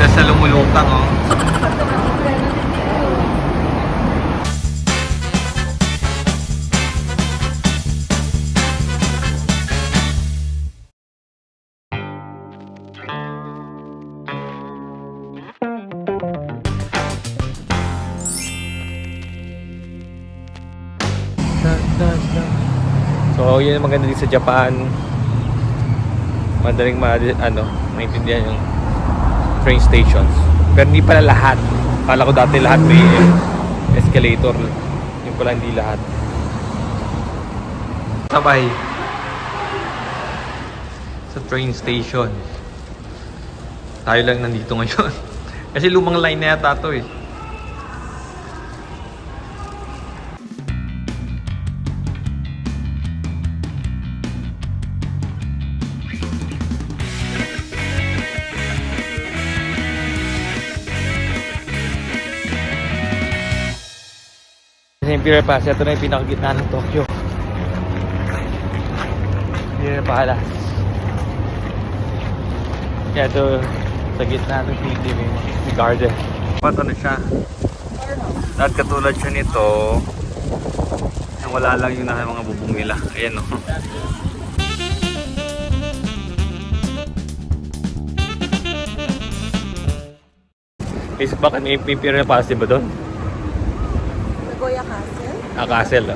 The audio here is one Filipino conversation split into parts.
Duda sa lumulutang, oh. So, yun ang maganda din sa Japan. Madaling maintindihan yung train stations. Pero hindi pala lahat. Kala ko dati lahat may escalator. Yung pala hindi lahat. Sabay. Sa train station. Tayo lang nandito ngayon. Kasi lumang line na yata ito eh. Imperial Palace, ito na yung pinakagitna ng Tokyo. Imperial Palace. Kaya ito, sa gitna ng city may garden. Ano siya? At katulad siya nito, wala lang yung mga bubong nila. Ayan o. Is baka may Imperial Palace ba doon? Nagoya Castle? Castle.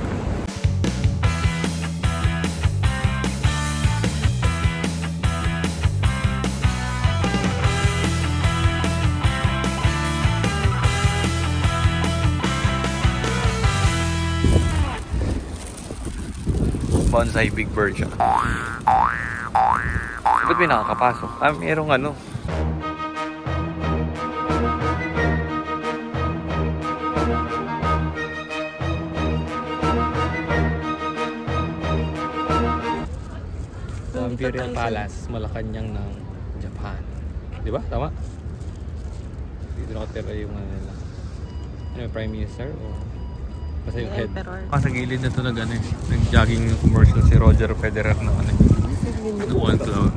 Bonsai Big Bird siya. Ba't may nakakapasok? Merong ano. Imperial Palace, Malacanang ng Japan. Di ba? Tama? Dito nakatira yung nila. Ano yung Prime Minister? O basta yung head? Sa gilid na ito nag-jogging yung commercial si Roger Federer na One Cloud.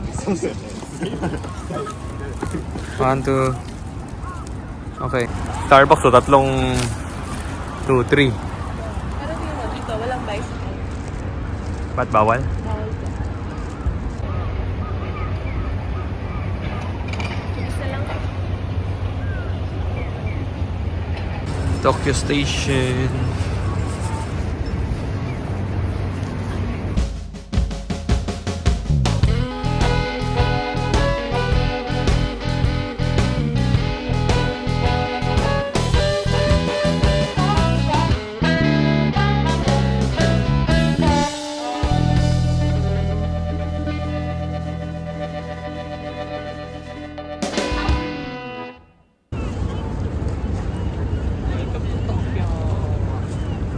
1, 2. Okay. Starbucks o tatlong 2, 3. Pero dito, walang bicycle. Ba't bawal? Bawal ka. Isa lang. Tokyo Station.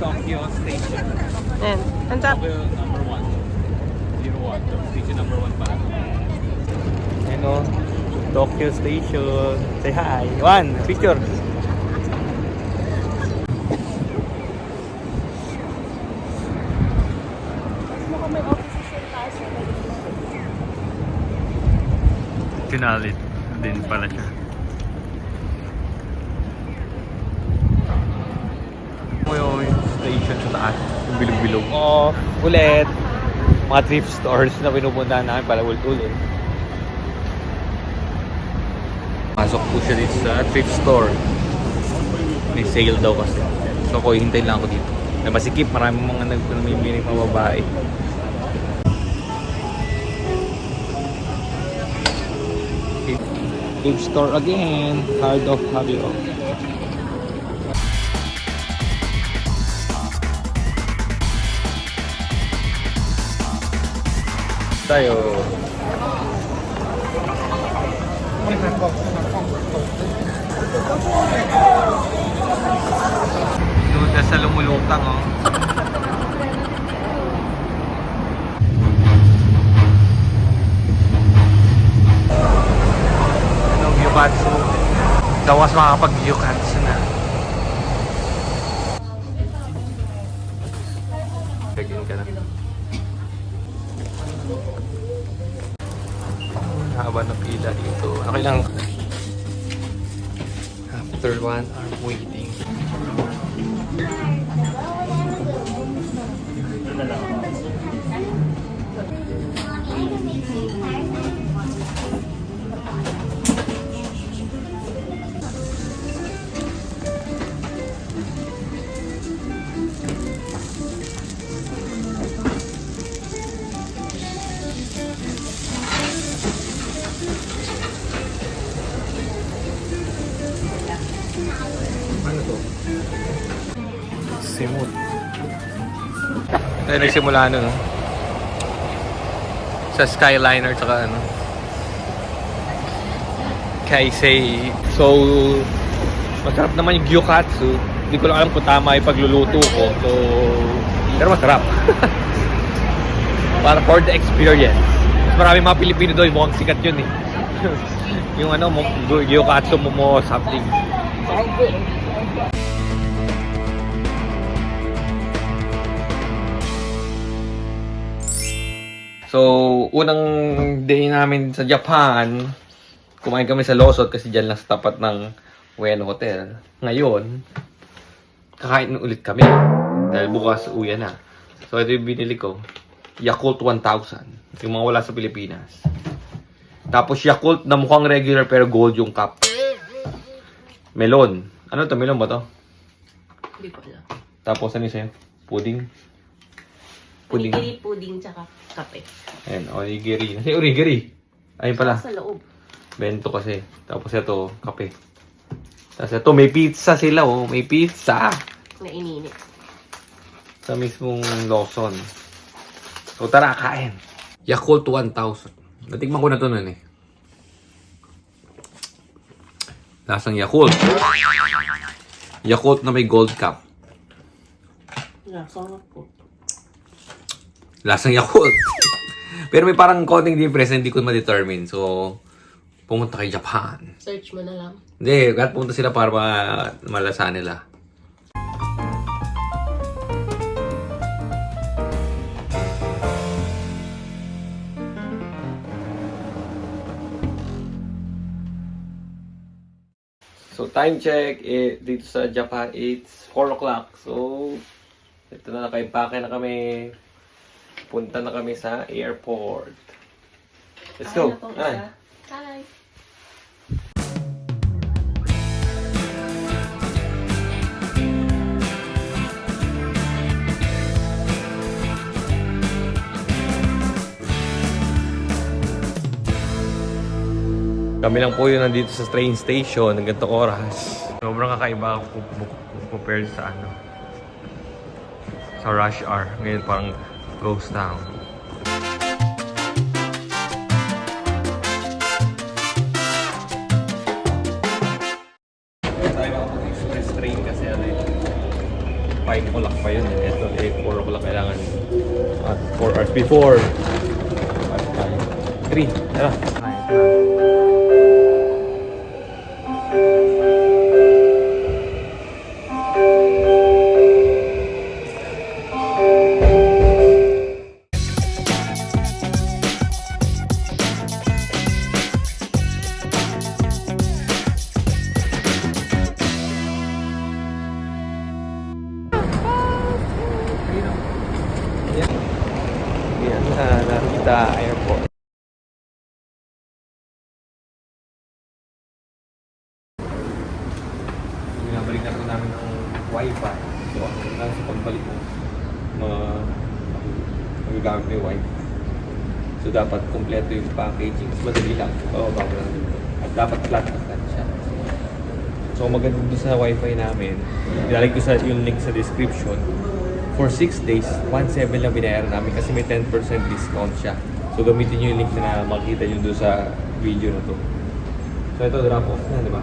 Tokyo Station. Ayan. Ang top. Tokyo number 1. 01. Station number 1 pa. Ano? Tokyo Station. Say hi. One. Picture. Mukhang may offices yung kaso. Pinalit din pala siya. Yung station sa taas, yung bilog-bilog. Oh, ulit. Mga thrift stores na pinupuntahan namin pala ulit. Pasok po siya dito sa thrift store. May sale daw kasi. So ako, hintay lang ako dito. May masikip, maraming mga namimili mga babae. Thrift store again. Heart of Fabio. Tayo. Duda sa lumulutang, oh. Ano, Gyukatsu. Dawas makakapag-Gyukatsu na. Check-in ka na. Haba ng pila dito. Okay lang. after 1 hour waiting. Ano to? Simut. Tayo nagsimula no? Sa Skyliner tsaka ano? Kaisei. So, masarap naman yung gyukatsu. Hindi ko lang alam kung tama yung pagluluto ko. So, pero masarap. Para for the experience. Mas maraming mga Pilipino doon, mukhang sikat yun eh. Yung ano, gyukatsu momo something. So, unang day namin sa Japan, kumain kami sa Losot kasi dyan lang sa tapat ng Ueno Hotel. Ngayon, kakain ulit kami dahil bukas uwi na. So, ito yung binili ko. Yakult 1000. Yung mga wala sa Pilipinas. Tapos Yakult na mukhang regular pero gold yung cup. Melon. Ano to? Melon ba to? Hindi ko alam. Tapos ano sa'yo? Pudding? Pudding. Onigiri, pudding, tsaka kape. Ayan, onigiri. Kasi onigiri. Ayun pala. Sa loob. Bento kasi. Tapos ito, kape. Tapos ito, may pizza sila oh. May pizza. Na ininit. Sa mismong Lawson. So tara, kain. Yakult 1000. Natikman ko na to nun eh. Lasang Yakult. Yakult na may gold cup. Lasang po. Lasang Yakult. Pero may parang konting difference na hindi ko ma-determine. So, pumunta kay Japan. Search mo na lang. Hindi, kahit pumunta sila para malasa nila. So, time check, dito sa Japan, it's 4 o'clock. So, ito na, nakaimpake na kami. Punta na kami sa airport. Let's go. Hi. Hi. Kami lang po yun nandito sa train station ng ganitong oras. Sobrang kakaiba ako compared sa ano. Sa rush hour. Ngayon parang close down. Tayo makapag-express train kasi ano yun. 5 o'clock pa yun. Ito 4 o'clock kailangan. At 4 hours before. 3. Tara. Yan na, Narita Airport. Binabalik na po namin ng Wi-Fi. So, nasa pagbalik mo, magagamit mo yung Wi-Fi. So, dapat kompleto yung packaging. Mas madali lang. Oo, bago lang dito. At dapat flat siya. So, maganda doon sa Wi-Fi namin. Ilalagay ko sa yung link sa description. For 6 days, 1.7 lang binayaran namin kasi may 10% discount siya. So, gamitin nyo yung link na makikita nyo doon sa video na to. So, ito drop off na, di ba?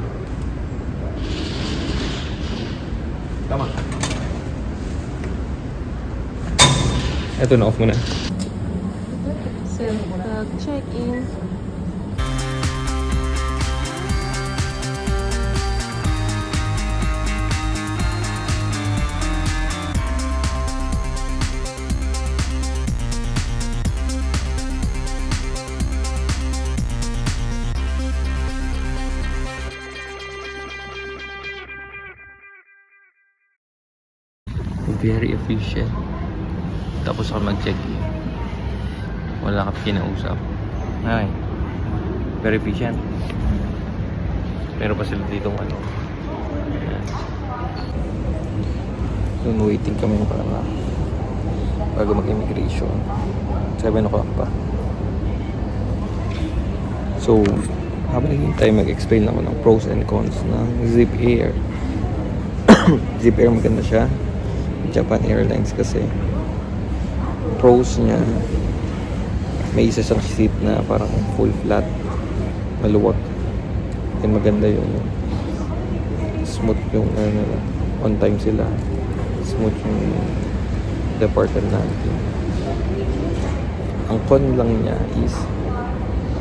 Tama. Ito na, off mo na. So, check-in. very efficient. Tapos ako mag-check-in. Wala ka kinausap. Ay, very efficient. Meron pa sila ditong ano. Ayan. So, waiting kami para bago mag-immigration. 7 o'clock pa. So, habang naghihintay, mag-explain ako ng pros and cons ng Zip Air. Zip Air maganda siya. Japan Airlines kasi pros niya, may isa siyang seat na parang full flat, maluwag. And maganda yung smooth yung on time sila. Smooth yung departure natin. Ang con lang niya is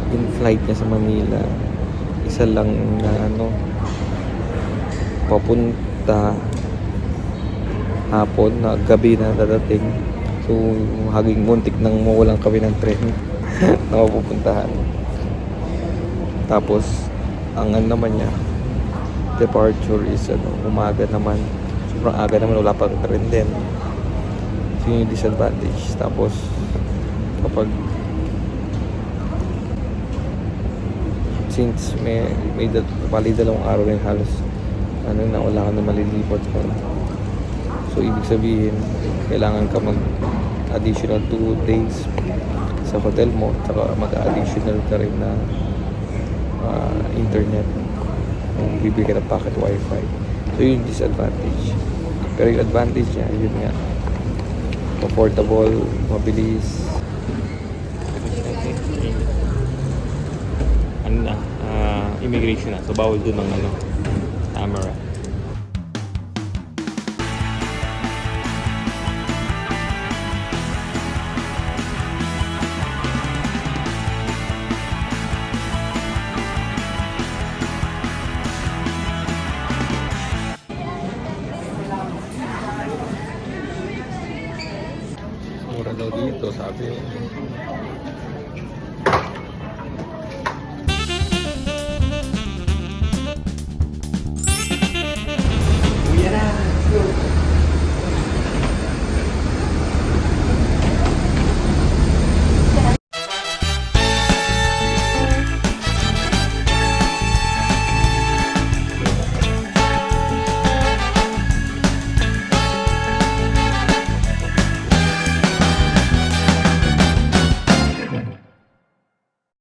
in flight niya sa Manila, isa lang na papunta hapon na gabi na dadating. So haging muntik nang mawalan kami ng tren na mapupuntahan. Tapos ang naman niya departure is umaga naman, sobrang aga naman, wala pang tren din. So yun yung disadvantage. Tapos kapag since may bali dalawang araw rin halos na wala ka na malilipot ko. So ibig sabihin kailangan ka mag additional 2 days sa hotel mo, saka mag-additional ka rin na internet, bibili ka ng pocket wifi. So yun yung disadvantage. Pero yung advantage niya, yun nga, comfortable, mabilis. Immigration na, so bawal doon ng camera.